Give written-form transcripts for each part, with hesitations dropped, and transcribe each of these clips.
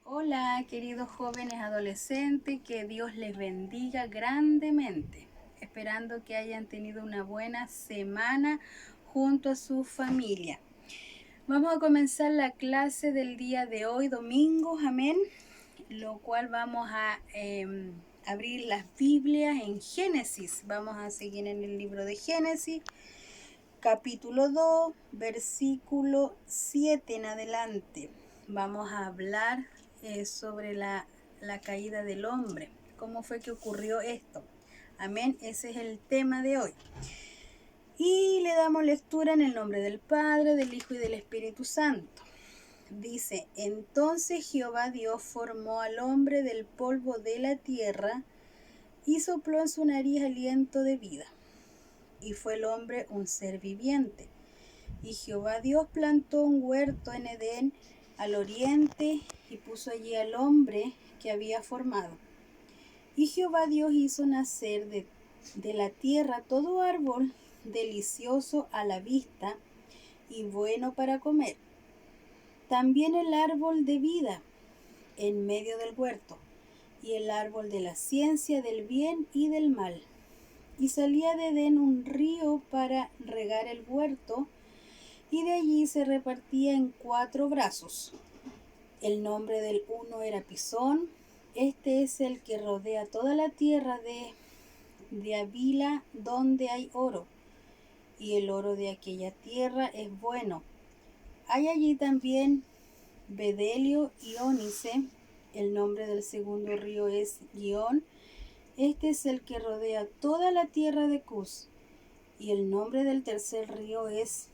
Hola, queridos jóvenes adolescentes, que Dios les bendiga grandemente, esperando que hayan tenido una buena semana junto a su familia. Vamos a comenzar la clase del día de hoy, domingo, amén, lo cual vamos a abrir las Biblias en Génesis. Vamos a seguir en el libro de Génesis, capítulo 2, versículo 7 en adelante. Vamos a hablar sobre la caída del hombre. ¿Cómo fue que ocurrió esto? Amén, ese es el tema de hoy. Y le damos lectura en el nombre del Padre, del Hijo y del Espíritu Santo. Dice: entonces Jehová Dios formó al hombre del polvo de la tierra y sopló en su nariz aliento de vida. Y fue el hombre un ser viviente. Y Jehová Dios plantó un huerto en Edén al oriente y puso allí al hombre que había formado. Y Jehová Dios hizo nacer de la tierra todo árbol delicioso a la vista y bueno para comer. También el árbol de vida en medio del huerto y el árbol de la ciencia del bien y del mal. Y salía de Edén un río para regar el huerto, y de allí se repartía en 4 brazos. El nombre del uno era Pisón. Este es el que rodea toda la tierra de Avila, donde hay oro, y el oro de aquella tierra es bueno. Hay allí también bedelio y ónice. El nombre del segundo río es Gihón. Este es el que rodea toda la tierra de Cus. Y el nombre del tercer río es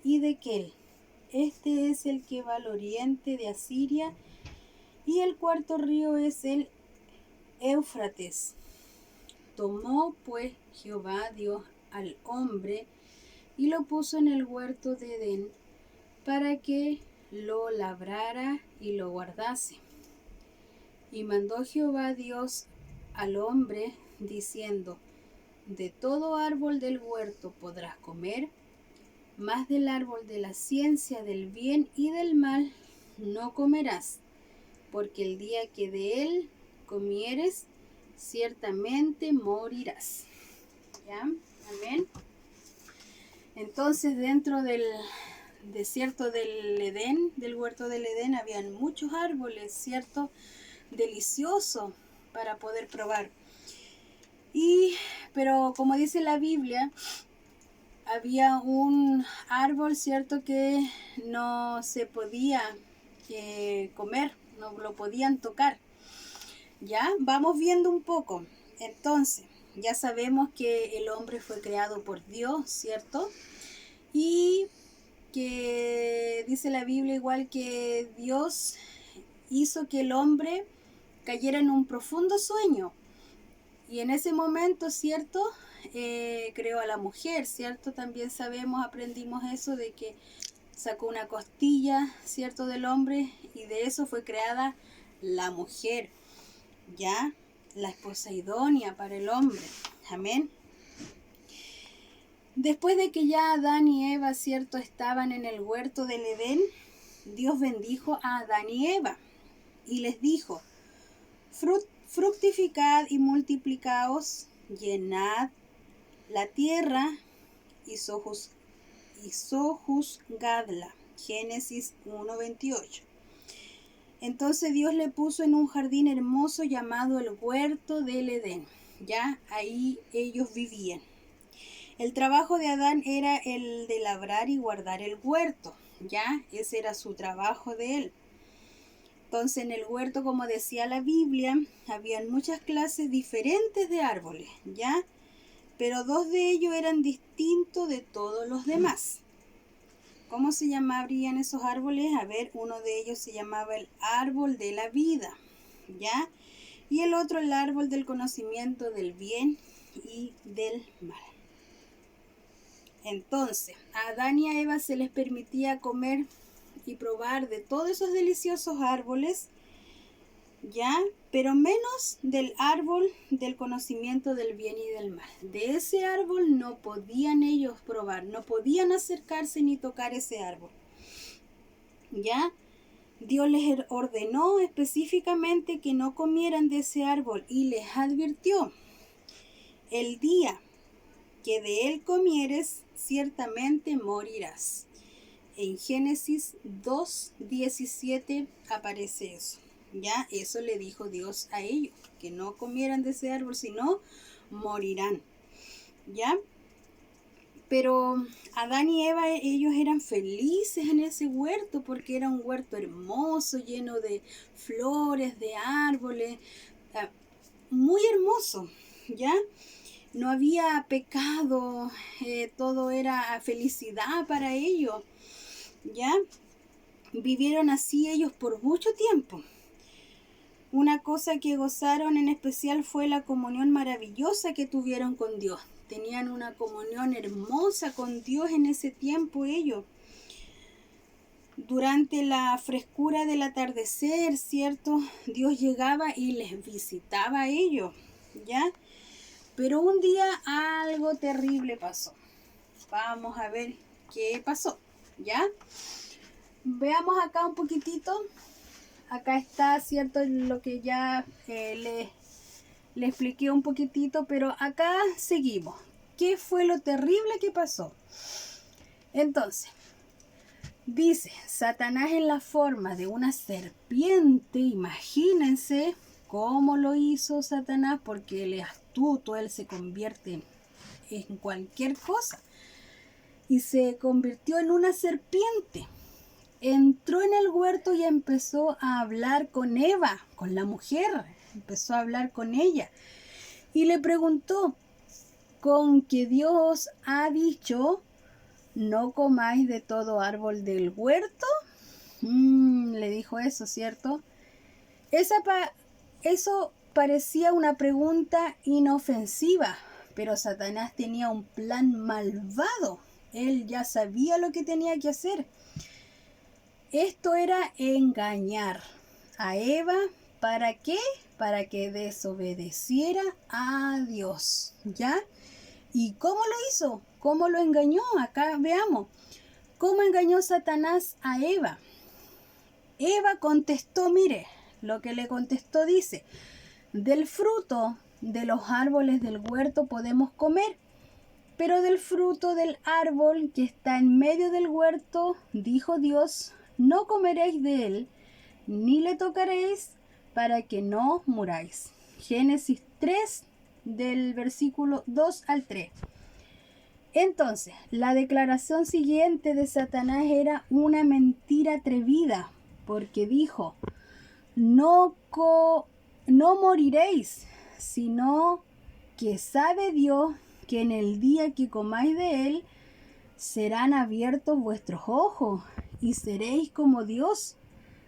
Hidekel. Este es el que va al oriente de Asiria. Y el cuarto río es el Éufrates. Tomó pues Jehová Dios al hombre y lo puso en el huerto de Edén para que lo labrara y lo guardase. Y mandó Jehová Dios al hombre diciendo: de todo árbol del huerto podrás comer, mas del árbol de la ciencia del bien y del mal no comerás, porque el día que de él comieres, ciertamente morirás. ¿Ya? Amén. Entonces, dentro del desierto del Edén, del huerto del Edén, habían muchos árboles, ¿cierto? Deliciosos para poder probar. Pero como dice la Biblia, había un árbol, ¿cierto?, que no se podía comer, no lo podían tocar. Ya, vamos viendo un poco. Entonces, ya sabemos que el hombre fue creado por Dios, ¿cierto? Y que dice la Biblia igual que Dios hizo que el hombre cayera en un profundo sueño. Y en ese momento, ¿cierto?, creó a la mujer, ¿cierto? También sabemos, aprendimos eso de que sacó una costilla, ¿cierto?, del hombre, y de eso fue creada la mujer, ¿ya? La esposa idónea para el hombre. Amén. Después de que ya Adán y Eva, ¿cierto?, estaban en el huerto del Edén, Dios bendijo a Adán y Eva y les dijo: fructificad y multiplicaos, llenad la tierra y sojuzgadla. Génesis 1:28. Entonces Dios le puso en un jardín hermoso llamado el huerto del Edén. Ya ahí ellos vivían. El trabajo de Adán era el de labrar y guardar el huerto. Ya ese era su trabajo de él. Entonces en el huerto, como decía la Biblia, habían muchas clases diferentes de árboles, ¿ya? Pero 2 de ellos eran distintos de todos los demás. ¿Cómo se llamarían esos árboles? A ver, uno de ellos se llamaba el árbol de la vida, ¿ya? Y el otro el árbol del conocimiento del bien y del mal. Entonces, a Adán y a Eva se les permitía comer y probar de todos esos deliciosos árboles, ¿ya? Pero menos del árbol del conocimiento del bien y del mal. De ese árbol no podían ellos probar, no podían acercarse ni tocar ese árbol, ¿ya? Dios les ordenó específicamente que no comieran de ese árbol y les advirtió: el día que de él comieres, ciertamente morirás. En Génesis 2:17 aparece eso. Ya, eso le dijo Dios a ellos, que no comieran de ese árbol, sino morirán. ¿Ya? Pero Adán y Eva, ellos eran felices en ese huerto porque era un huerto hermoso, lleno de flores, de árboles, muy hermoso, ¿ya? No había pecado, todo era felicidad para ellos, ¿ya? Vivieron así ellos por mucho tiempo. Una cosa que gozaron en especial fue la comunión maravillosa que tuvieron con Dios. Tenían una comunión hermosa con Dios en ese tiempo ellos. Durante la frescura del atardecer, ¿cierto? Dios llegaba y les visitaba a ellos, ¿ya? Pero un día algo terrible pasó. Vamos a ver qué pasó, ¿ya? Veamos acá un poquitito. Acá está, ¿cierto? Lo que ya le expliqué un poquitito, pero acá seguimos. ¿Qué fue lo terrible que pasó? Entonces, dice, Satanás en la forma de una serpiente. Imagínense cómo lo hizo Satanás, porque él es astuto, él se convierte en cualquier cosa. Y se convirtió en una serpiente. Entró en el huerto y empezó a hablar con Eva, con la mujer. Empezó a hablar con ella. Y le preguntó: ¿con que Dios ha dicho, no comáis de todo árbol del huerto? Le dijo eso, ¿cierto? Eso parecía una pregunta inofensiva, pero Satanás tenía un plan malvado. Él ya sabía lo que tenía que hacer. Esto era engañar a Eva. ¿Para qué? Para que desobedeciera a Dios, ¿ya? ¿Y cómo lo hizo? ¿Cómo lo engañó? Acá veamos. ¿Cómo engañó Satanás a Eva? Eva contestó, mire, lo que le contestó dice: del fruto de los árboles del huerto podemos comer, pero del fruto del árbol que está en medio del huerto, dijo Dios, no comeréis de él, ni le tocaréis, para que no muráis. Génesis 3, del versículo 2 al 3. Entonces, la declaración siguiente de Satanás era una mentira atrevida, porque dijo: no moriréis, sino que sabe Dios que en el día que comáis de él, serán abiertos vuestros ojos, y seréis como Dios,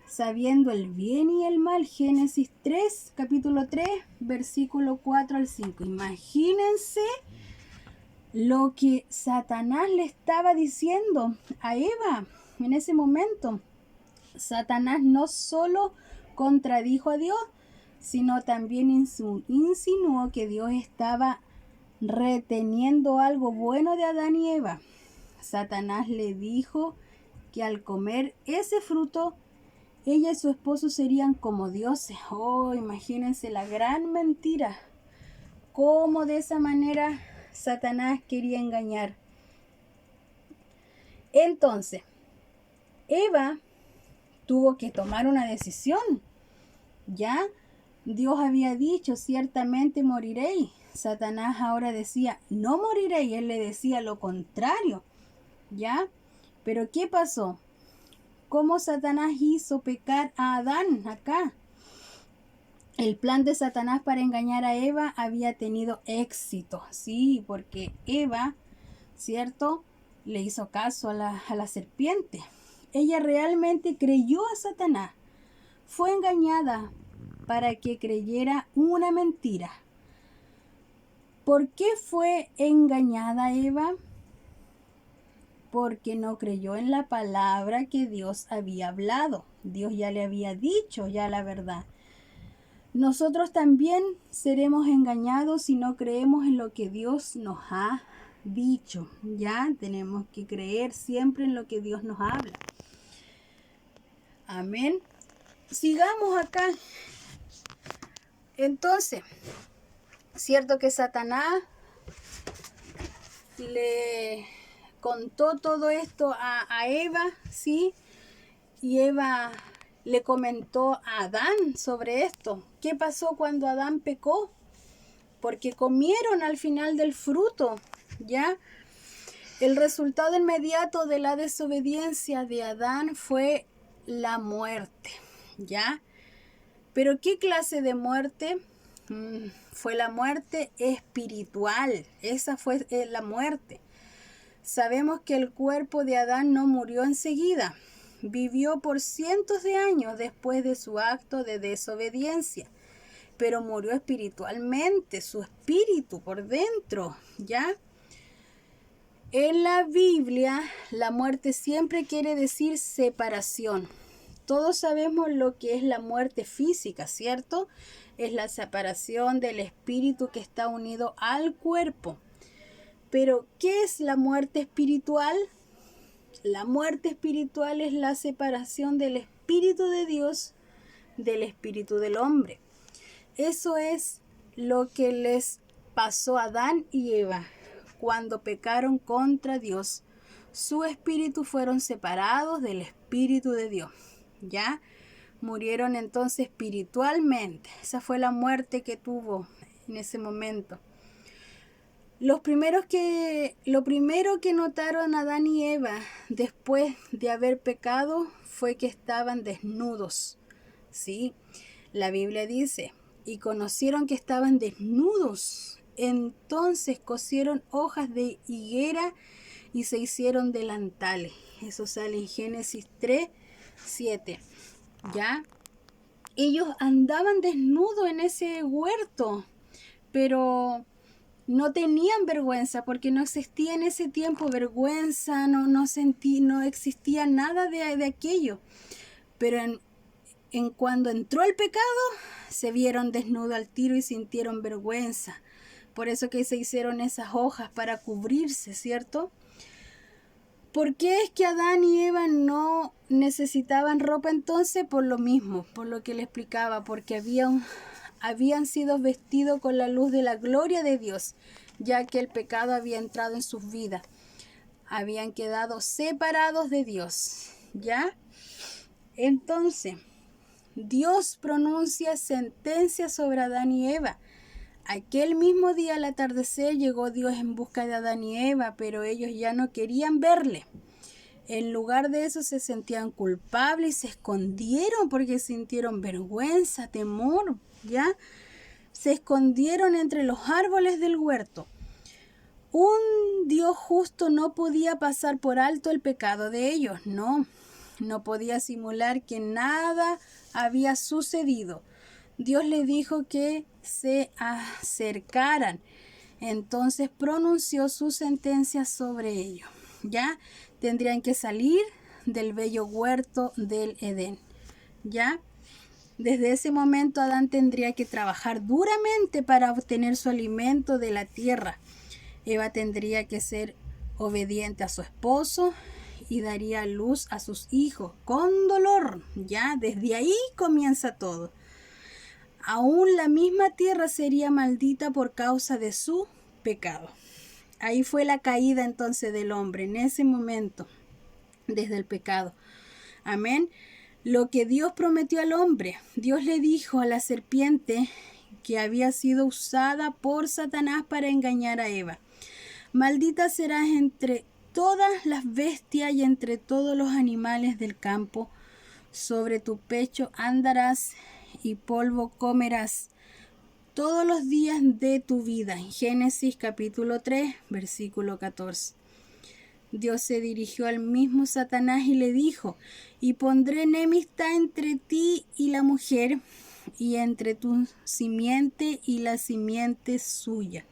sabiendo el bien y el mal. Génesis 3, capítulo 3, versículo 4 al 5. Imagínense lo que Satanás le estaba diciendo a Eva en ese momento. Satanás no solo contradijo a Dios, sino también insinuó que Dios estaba reteniendo algo bueno de Adán y Eva. Satanás le dijo que al comer ese fruto, ella y su esposo serían como dioses. Oh, imagínense la gran mentira. Cómo de esa manera Satanás quería engañar. Entonces, Eva tuvo que tomar una decisión. Ya Dios había dicho, ciertamente moriréis. Satanás ahora decía, no moriréis. Él le decía lo contrario. ¿Ya? Pero ¿qué pasó? ¿Cómo Satanás hizo pecar a Adán acá? El plan de Satanás para engañar a Eva había tenido éxito. Sí, porque Eva, ¿cierto?, le hizo caso a la serpiente. Ella realmente creyó a Satanás. Fue engañada para que creyera una mentira. ¿Por qué fue engañada Eva? Porque no creyó en la palabra que Dios había hablado. Dios ya le había dicho ya la verdad. Nosotros también seremos engañados si no creemos en lo que Dios nos ha dicho. Ya tenemos que creer siempre en lo que Dios nos habla. Amén. Sigamos acá. Entonces, cierto que Satanás le contó todo esto a Eva, ¿sí? Y Eva le comentó a Adán sobre esto. ¿Qué pasó cuando Adán pecó? Porque comieron al final del fruto, ¿ya? El resultado inmediato de la desobediencia de Adán fue la muerte, ¿ya? Pero ¿qué clase de muerte? Fue la muerte espiritual. Esa fue la muerte. Sabemos que el cuerpo de Adán no murió enseguida. Vivió por cientos de años después de su acto de desobediencia. Pero murió espiritualmente, su espíritu por dentro, ¿ya? En la Biblia, la muerte siempre quiere decir separación. Todos sabemos lo que es la muerte física, ¿cierto? Es la separación del espíritu que está unido al cuerpo. Pero, ¿qué es la muerte espiritual? La muerte espiritual es la separación del espíritu de Dios del espíritu del hombre. Eso es lo que les pasó a Adán y Eva cuando pecaron contra Dios. Su espíritu fueron separados del espíritu de Dios. ¿Ya? Murieron entonces espiritualmente. Esa fue la muerte que tuvo en ese momento. Lo primero que notaron Adán y Eva después de haber pecado fue que estaban desnudos. ¿Sí? La Biblia dice, y conocieron que estaban desnudos. Entonces cosieron hojas de higuera y se hicieron delantales. Eso sale en Génesis 3:7. ¿Ya? Ellos andaban desnudos en ese huerto, pero no tenían vergüenza porque no existía en ese tiempo vergüenza, no existía nada de aquello. Pero en cuando entró el pecado, se vieron desnudos al tiro y sintieron vergüenza. Por eso que se hicieron esas hojas para cubrirse, ¿cierto? ¿Por qué es que Adán y Eva no necesitaban ropa entonces? Por lo mismo, por lo que le explicaba, porque habían sido vestidos con la luz de la gloria de Dios, ya que el pecado había entrado en sus vidas. Habían quedado separados de Dios, ¿ya? Entonces, Dios pronuncia sentencia sobre Adán y Eva. Aquel mismo día al atardecer llegó Dios en busca de Adán y Eva, pero ellos ya no querían verle. En lugar de eso se sentían culpables y se escondieron porque sintieron vergüenza, temor, ¿ya? Se escondieron entre los árboles del huerto. Un Dios justo no podía pasar por alto el pecado de ellos, no podía simular que nada había sucedido. Dios le dijo que se acercaran. Entonces pronunció su sentencia sobre ellos. ¿Ya? Tendrían que salir del bello huerto del Edén. ¿Ya? Desde ese momento Adán tendría que trabajar duramente para obtener su alimento de la tierra. Eva tendría que ser obediente a su esposo y daría luz a sus hijos con dolor. ¿Ya? Desde ahí comienza todo. Aún la misma tierra sería maldita por causa de su pecado. Ahí fue la caída entonces del hombre, en ese momento, desde el pecado. Amén. Lo que Dios prometió al hombre, Dios le dijo a la serpiente que había sido usada por Satanás para engañar a Eva. Maldita serás entre todas las bestias y entre todos los animales del campo. Sobre tu pecho andarás y polvo comerás todos los días de tu vida. En Génesis capítulo 3, versículo 14. Dios se dirigió al mismo Satanás y le dijo, y pondré enemistad entre ti y la mujer, y entre tu simiente y la simiente suya.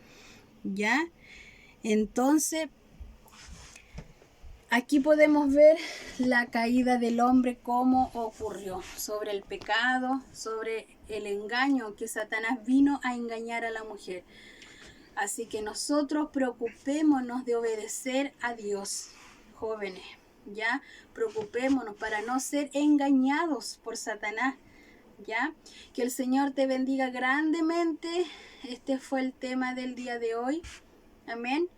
¿Ya? Entonces, aquí podemos ver la caída del hombre, cómo ocurrió, sobre el pecado, sobre el engaño que Satanás vino a engañar a la mujer. Así que nosotros preocupémonos de obedecer a Dios, jóvenes, ¿ya? Preocupémonos para no ser engañados por Satanás, ¿ya? Que el Señor te bendiga grandemente. Este fue el tema del día de hoy. Amén.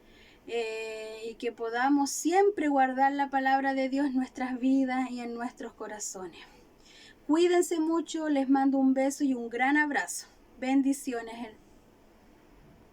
Y que podamos siempre guardar la palabra de Dios en nuestras vidas y en nuestros corazones. Cuídense mucho, les mando un beso y un gran abrazo. Bendiciones.